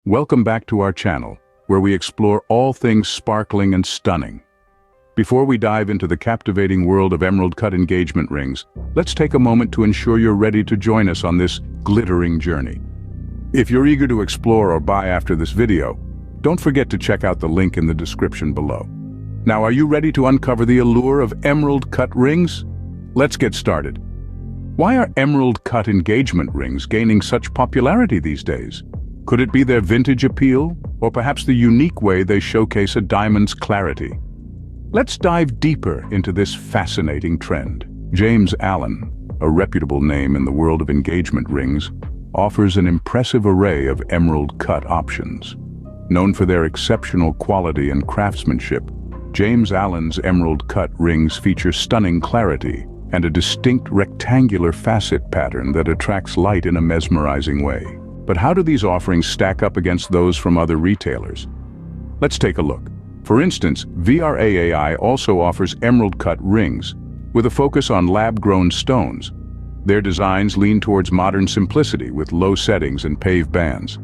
Welcome back to our channel, where we explore all things sparkling and stunning. Before we dive into the captivating world of emerald-cut engagement rings, let's take a moment to ensure you're ready to join us on this glittering journey. If you're eager to explore or buy after this video, don't forget to check out the link in the description below. Now, are you ready to uncover the allure of emerald-cut rings? Let's get started. Why are emerald-cut engagement rings gaining such popularity these days? Could it be their vintage appeal, or perhaps the unique way they showcase a diamond's clarity? Let's dive deeper into this fascinating trend. James Allen, a reputable name in the world of engagement rings, offers an impressive array of emerald-cut options. Known for their exceptional quality and craftsmanship, James Allen's emerald-cut rings feature stunning clarity and a distinct rectangular facet pattern that attracts light in a mesmerizing way. But how do these offerings stack up against those from other retailers? Let's take a look. For instance, VRAAI also offers emerald-cut rings, with a focus on lab-grown stones. Their designs lean towards modern simplicity with low settings and paved bands.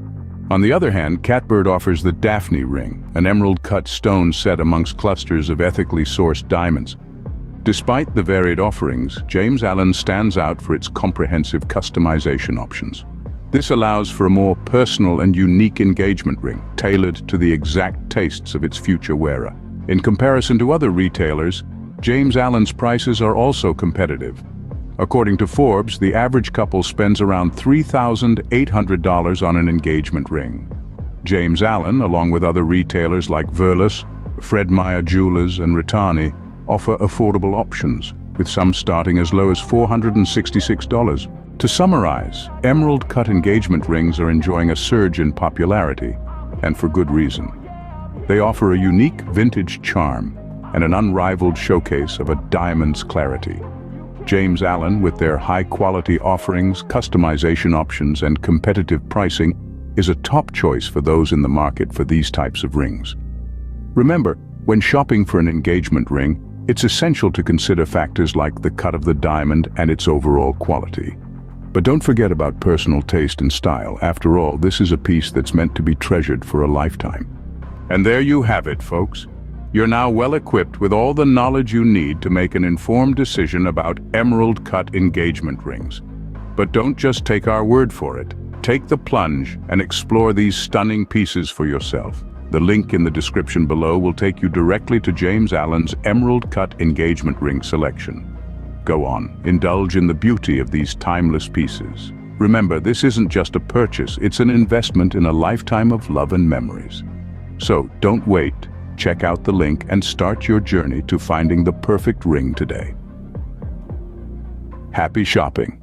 On the other hand, Catbird offers the Daphne ring, an emerald-cut stone set amongst clusters of ethically sourced diamonds. Despite the varied offerings, James Allen stands out for its comprehensive customization options. This allows for a more personal and unique engagement ring, tailored to the exact tastes of its future wearer. In comparison to other retailers, James Allen's prices are also competitive. According to Forbes, the average couple spends around $3,800 on an engagement ring. James Allen, along with other retailers like Verlis, Fred Meyer Jewelers, and Ritani, offer affordable options, with some starting as low as $466. To summarize, emerald-cut engagement rings are enjoying a surge in popularity, and for good reason. They offer a unique vintage charm and an unrivaled showcase of a diamond's clarity. James Allen, with their high-quality offerings, customization options, and competitive pricing, is a top choice for those in the market for these types of rings. Remember, when shopping for an engagement ring, it's essential to consider factors like the cut of the diamond and its overall quality. But don't forget about personal taste and style. After all, this is a piece that's meant to be treasured for a lifetime. And there you have it, folks. You're now well equipped with all the knowledge you need to make an informed decision about emerald-cut engagement rings. But don't just take our word for it. Take the plunge and explore these stunning pieces for yourself. The link in the description below will take you directly to James Allen's emerald-cut engagement ring selection. Go on, indulge in the beauty of these timeless pieces. Remember, this isn't just a purchase, it's an investment in a lifetime of love and memories. So, don't wait. Check out the link and start your journey to finding the perfect ring today. Happy shopping!